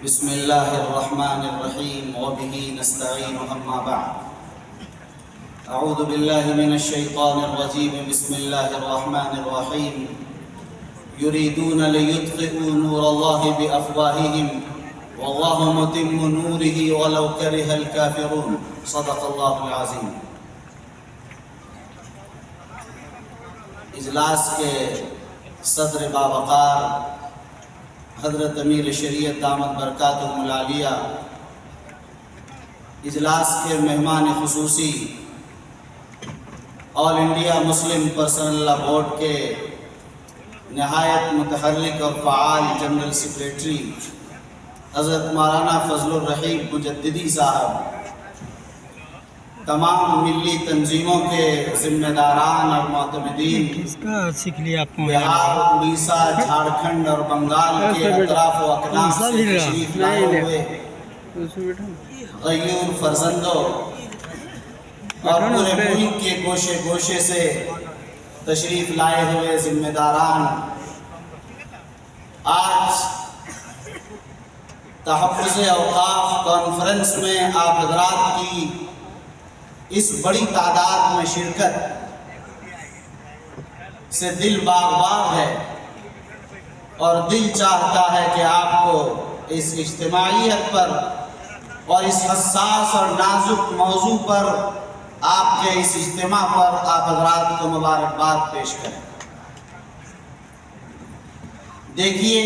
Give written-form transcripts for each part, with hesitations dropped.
بسم الله الرحمن الرحيم وبه نستعين أما بعد. أعوذ بالله من الشيطان الرجيم. بسم الله الرحمن الرحيم. يريدون ليطفئوا نور الله بأفواههم والله متم نوره ولو كره الكافرون. صدق الله العظيم. اجلاس کے صدر باوقار حضرت امیر شریعت دامت برکاتہم العالیہ، اجلاس کے مہمان خصوصی، آل انڈیا مسلم پرسنل لا بورڈ کے نہایت متحرک اور فعال جنرل سیکریٹری حضرت مولانا فضل الرحیم مجددی صاحب، تمام ملی تنظیموں کے ذمہ داران اور معتمدین، بہار، اڑیسہ، جھارکھنڈ اور بنگال کے اطراف و اکناف سے تشریف لائے ہوئے غیور فرزندوں اور پورے ملک کے گوشے گوشے سے تشریف لائے ہوئے ذمہ داران، آج تحفظ اوقاف کانفرنس میں آپ حضرات کی اس بڑی تعداد میں شرکت سے دل باغ باغ ہے اور دل چاہتا ہے کہ آپ کو اس اجتماعیت پر اور اس حساس اور نازک موضوع پر، آپ کے اس اجتماع پر آپ حضرات کو مبارکباد پیش کریں۔ دیکھیے،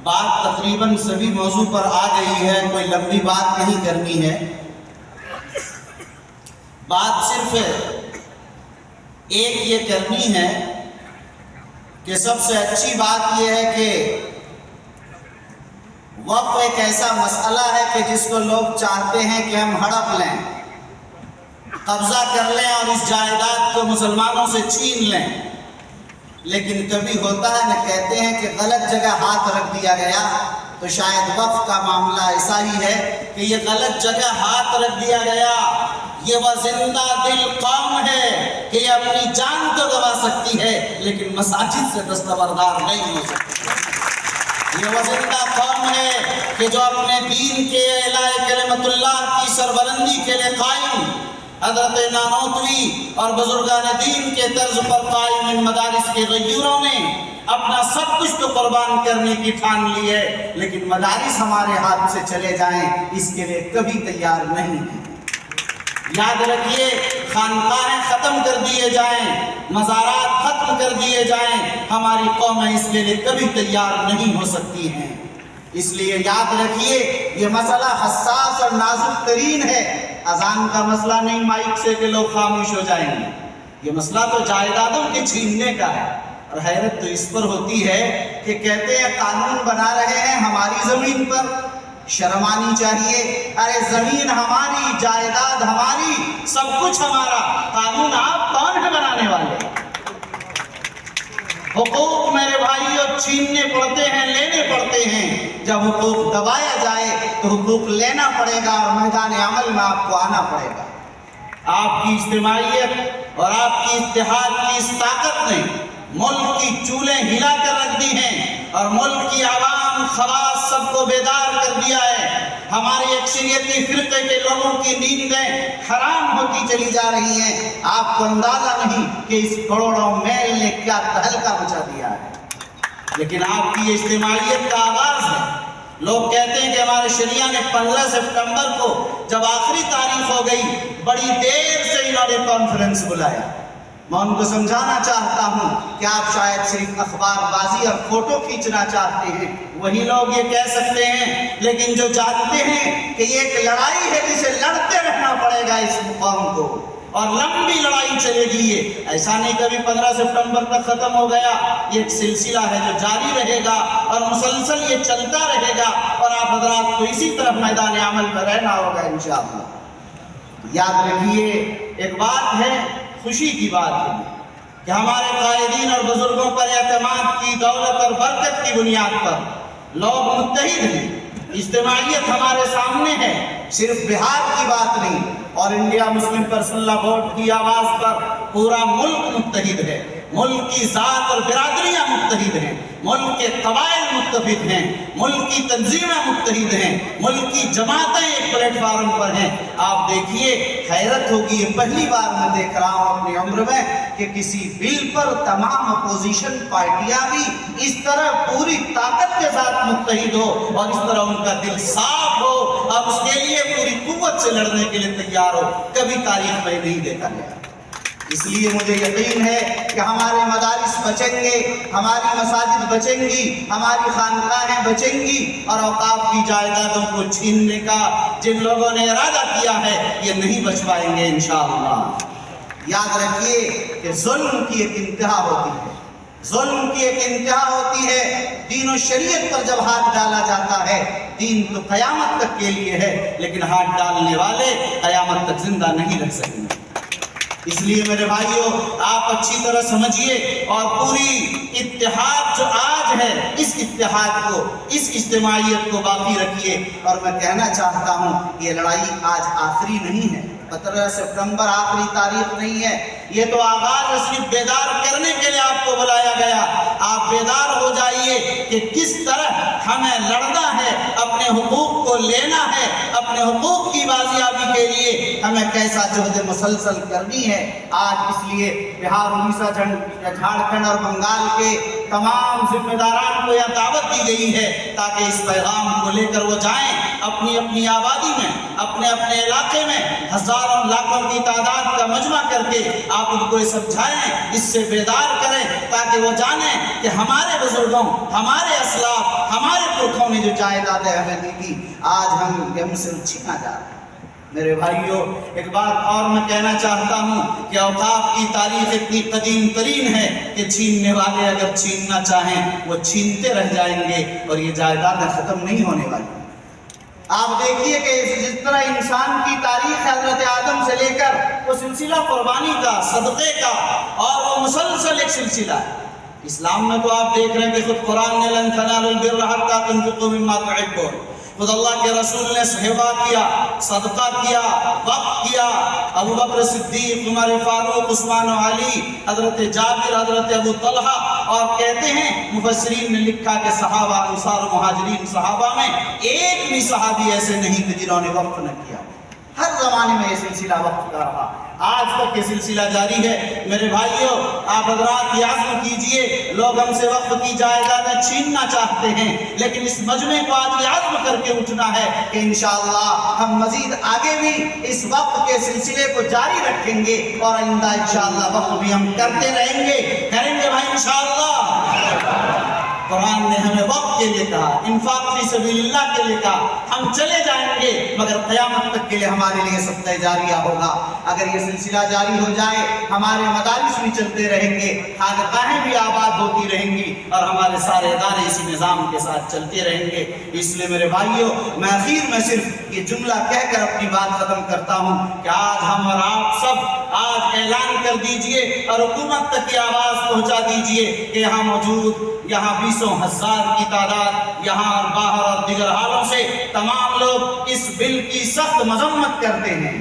بات تقریباً سبھی موضوع پر آ گئی ہے، کوئی لمبی بات نہیں کرنی ہے، بات صرف ایک یہ کرنی ہے کہ سب سے اچھی بات یہ ہے کہ وقف ایک ایسا مسئلہ ہے کہ جس کو لوگ چاہتے ہیں کہ ہم ہڑپ لیں، قبضہ کر لیں اور اس جائیداد کو مسلمانوں سے چھین لیں، لیکن کبھی ہوتا ہے نہ، کہتے ہیں کہ غلط جگہ ہاتھ رکھ دیا گیا، تو شاید وقف کا معاملہ ایسا ہی ہے کہ یہ غلط جگہ ہاتھ رکھ دیا گیا۔ یہ وہ زندہ دل قوم ہے کہ یہ اپنی جان تو گوا سکتی ہے لیکن مساجد سے دستبردار نہیں ہو سکتی۔ یہ وہ زندہ قوم ہے کہ جو اپنے دین کے اعلاء کلمت اللہ کی سربلندی کے لیے قائم، حضرت نانوتوی اور بزرگان دین کے طرز پر قائم ان مدارس کے غیوروں نے اپنا سب کچھ تو قربان کرنے کی ٹھان لی ہے، لیکن مدارس ہمارے ہاتھ سے چلے جائیں اس کے لیے کبھی تیار نہیں ہیں۔ یاد رکھیے، خانقاہیں ختم کر دیے جائیں، مزارات ختم کر دیے جائیں، ہماری قومیں اس کے لیے کبھی تیار نہیں ہو سکتی ہیں۔ اس لیے یاد رکھیے، یہ مسئلہ حساس اور نازک ترین ہے۔ اذان کا مسئلہ نہیں مائک سے کہ لوگ خاموش ہو جائیں گے، یہ مسئلہ تو جائیدادوں کے چھیننے کا ہے۔ اور حیرت تو اس پر ہوتی ہے کہ کہتے ہیں قانون بنا رہے ہیں ہماری زمین پر، شرم آنی چاہیے۔ ارے زمین ہماری، جائیداد ہماری، سب کچھ ہمارا، قانون آپ کون ہے بنانے والے؟ حقوق میرے بھائیوں چھیننے پڑتے ہیں، لینے پڑتے ہیں۔ جب حقوق دبایا جائے تو حقوق لینا پڑے گا اور میدان عمل میں آپ کو آنا پڑے گا۔ آپ کی اجتماعیت اور آپ کی اتحاد کی اس طاقت نے ملک کی چولیں ہلا کر رکھ دی ہیں اور ملک کی عوام، خواص سب کو بیدار کر دیا ہے۔ ہماری اکثریتی فرقے کے لوگوں کی نیندیں حرام ہوتی چلی جا رہی ہیں۔ آپ کو اندازہ نہیں کہ اس کروڑوں میل نے کیا تہلکہ مچا دیا ہے، لیکن آپ کی اجتماعیت کا آغاز ہے۔ لوگ کہتے ہیں کہ ہمارے شریعہ نے 15 سپٹمبر کو جب آخری تاریخ ہو گئی، بڑی دیر سے انہوں نے کانفرنس بلایا۔ میں ان کو سمجھانا چاہتا ہوں کہ آپ شاید صرف اخبار بازی اور فوٹو کھینچنا چاہتے ہیں، وہی لوگ یہ کہہ سکتے ہیں، لیکن جو جانتے ہیں کہ یہ ایک لڑائی ہے جسے لڑتے رہنا پڑے گا اس قوم کو، اور لمبی لڑائی چلے گی۔ یہ ایسا نہیں کبھی 15 سپٹمبر تک ختم ہو گیا، یہ ایک سلسلہ ہے جو جاری رہے گا اور مسلسل یہ چلتا رہے گا، اور آپ حضرات کو اسی طرف میدان عمل میں رہنا ہوگا انشاءاللہ۔ یاد رکھیے، ایک بات ہے، خوشی کی بات ہے کہ ہمارے قائدین اور بزرگوں پر اعتماد کی دولت اور برکت کی بنیاد پر لوگ متحد ہیں۔ اجتماعیت ہمارے سامنے ہے، صرف بہار کی بات نہیں، اور انڈیا مسلم پرسنل لا بورڈ کی آواز پر پورا ملک متحد ہے۔ ملک کی ذات اور برادریاں متحد ہیں، ملک کے قبائل متفق ہیں، ملک کی تنظیمیں متحد ہیں، ملک کی جماعتیں ایک پلیٹ فارم پر ہیں۔ آپ دیکھیے، حیرت ہوگی، یہ پہلی بار میں دیکھ رہا ہوں اپنی عمر میں کہ کسی بل پر تمام اپوزیشن پارٹیاں بھی اس طرح پوری طاقت کے ساتھ متحد ہو اور اس طرح ان کا دل صاف ہو اور اس کے لیے پوری قوت سے لڑنے کے لیے تیار ہو، کبھی تاریخ میں نہیں دیکھا گیا۔ اس لیے مجھے یقین ہے کہ ہمارے مدارس بچیں گے، ہماری مساجد بچیں گی، ہماری خانقاہیں بچیں گی، اور اوقاف کی جائیدادوں کو چھیننے کا جن لوگوں نے ارادہ کیا ہے یہ نہیں بچ پائیں گے انشاءاللہ۔ یاد رکھیے کہ ظلم کی ایک انتہا ہوتی ہے، ظلم کی ایک انتہا ہوتی ہے۔ دین و شریعت پر جب ہاتھ ڈالا جاتا ہے، دین تو قیامت تک کے لیے ہے، لیکن ہاتھ ڈالنے والے قیامت تک زندہ نہیں رہ سکیں گے۔ اس لیے میرے بھائیوں، آپ اچھی طرح سمجھیے اور پوری اتحاد جو آج ہے، اس اتحاد کو، اس اجتماعیت کو باقی رکھیے۔ اور میں کہنا چاہتا ہوں یہ لڑائی آج آخری نہیں ہے، 15 سپٹمبر آخری تاریخ نہیں ہے، یہ تو آغاز ہے۔ صرف بیدار کرنے کے لیے آپ کو بلایا گیا۔ آپ بیدار ہو جائیے کہ کس طرح ہمیں لڑنا ہے، اپنے حقوق کو لینا ہے، اپنے حقوق کی بازیابی کے لیے ہمیں کیسا جہد مسلسل کرنی ہے۔ آج اس لیے بہار، اڑیسہ، جھارکھنڈ اور بنگال کے تمام ذمہ داران کو یہ دعوت دی گئی ہے تاکہ اس پیغام کو لے کر وہ جائیں اپنی اپنی آبادی میں، اپنے اپنے علاقے میں، ہزاروں لاکھوں کی تعداد کا مجمع کر کے آپ ان کو یہ سمجھائیں، اس سے بیدار کریں تاکہ وہ جانیں کہ ہمارے بزرگوں، ہمارے اسلاف، ہمارے پرکھوں نے جو جائیدادیں ہمیں دی تھی، آج ہم سے چھینا جا رہا ہے۔ میرے بھائیوں، ایک بات اور میں کہنا چاہتا ہوں کہ اوقاف کی تاریخ اتنی قدیم ترین ہے کہ چھیننے والے اگر چھیننا چاہیں وہ چھینتے رہ جائیں گے اور یہ جائیدادیں ختم نہیں ہونے والی۔ آپ دیکھیے کہ جس طرح انسان کی تاریخ حضرت آدم سے لے کر وہ سلسلہ قربانی کا، صدقے کا، اور وہ مسلسل ایک سلسلہ ہے۔ اسلام میں تو آپ دیکھ رہے ہیں کہ خود قرآن نے لن تنالوا البر حتى تنفقوا مما تحبون، خود اللہ کے رسول نے صحبہ کیا، صدقہ کیا، وقف کیا، ابو بکر صدیق، عمر فاروق، عثمان و علی، حضرت جابر، حضرت ابو طلحہ، اور کہتے ہیں مفسرین نے لکھا کہ صحابہ، انصار و مہاجرین صحابہ میں ایک بھی صحابی ایسے نہیں کہ جنہوں نے وقف نہ کیا۔ ہر زمانے میں یہ سلسلہ وقف کا رہا، آج تک یہ سلسلہ جاری ہے۔ میرے بھائیوں، آپ حضرات یہ عزم کیجئے، لوگ ہم سے وقف کی جائیدادیں چھیننا چاہتے ہیں، لیکن اس مجمع کو آج یہ عزم کر کے اٹھنا ہے کہ انشاءاللہ ہم مزید آگے بھی اس وقف کے سلسلے کو جاری رکھیں گے اور آئندہ انشاءاللہ وقف بھی ہم کرتے رہیں گے بھائی انشاءاللہ۔ قرآن نے ہمیں وقف کے لیے کہا، انفاق فی سبیل اللہ کے لیے کہا، ہم چلے جائیں گے مگر قیامت تک کے لیے ہمارے لیے صدقہ جاریہ ہوگا۔ اگر یہ سلسلہ جاری ہو جائے، ہمارے مدارس بھی چلتے رہیں گے، خانقاہیں بھی آباد ہوتی رہیں گی اور ہمارے سارے ادارے اسی نظام کے ساتھ چلتے رہیں گے۔ اس لیے میرے بھائیوں، میں آخر میں صرف یہ جملہ کہہ کر اپنی بات ختم کرتا ہوں کہ آج ہم اور آپ سب آج اعلان کر دیجئے اور حکومت تک کی آواز پہنچا دیجئے کہ یہاں موجود، یہاں 20,000 کی تعداد، یہاں اور باہر اور دیگر حالوں سے تمام لوگ اس بل کی سخت مذمت کرتے ہیں،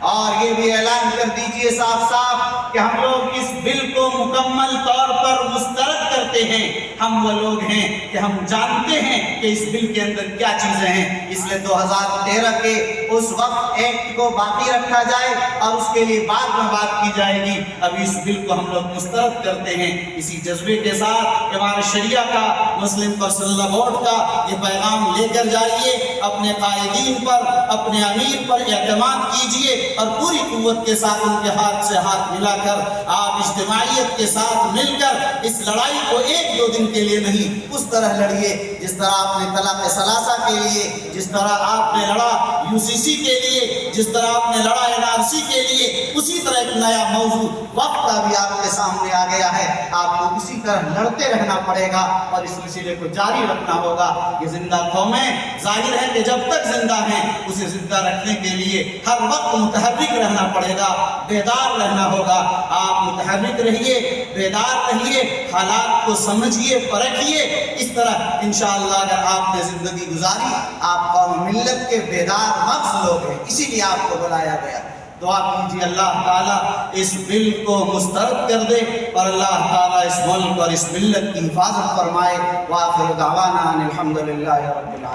اور یہ بھی اعلان کر دیجئے صاف صاف کہ ہم لوگ اس بل کو مکمل طور پر مسترد کرتے ہیں۔ ہم وہ لوگ ہیں کہ ہم جانتے ہیں کہ اس بل کے اندر کیا چیزیں ہیں، اس لیے 2013 کے اس وقت ایکٹ کو باقی رکھا جائے اور اس کے لیے بعد میں بات کی جائے گی۔ ابھی اس بل کو ہم لوگ مسترد کرتے ہیں۔ اسی جذبے کے ساتھ امام شریعہ کا، مسلم پرسنل بورڈ کا یہ پیغام لے کر جائیے، اپنے قائدین پر، اپنے امیر پر اعتماد کیجئے اور پوری قوت کے ساتھ ان کے ہاتھ سے ہاتھ ملا کر آپ اجتماعیت کے ساتھ مل کر اس لڑائی کو 1-2 دن کے لیے نہیں، اس طرح لڑیے جس طرح آپ نے طلاق ثلاثہ کے لیے، جس طرح آپ نے لڑا UCC کے لیے، جس طرح آپ نے لڑا NRC کے لیے، اسی طرح ایک نیا موضوع وقت کا بھی آپ کے سامنے آ گیا ہے۔ آپ کو اسی طرح لڑتے رہنا پڑے گا اور اس سلسلے کو جاری رکھنا ہوگا۔ یہ زندہ قومیں ظاہر ہے کہ جب تک زندہ ہیں اسے زندہ رکھنے کے لیے ہر وقت متحرک رہنا پڑے گا، بیدار رہنا ہوگا۔ آپ متحرک رہیے، بیدار رہیے، حالات کو سمجھیے، پرکھیے۔ اس طرح انشاءاللہ اگر آپ نے زندگی گزاری، آپ قوم ملت کے بیدار مغز لوگ ہیں، اسی لیے آپ کو بلایا گیا۔ دعا کیجیے اللہ تعالیٰ اس بل کو مسترد کر دے اور اللہ تعالیٰ اس ملک اور اس ملت کی حفاظت فرمائے۔ وآخر دعوانا ان الحمدللہ رب العالمین۔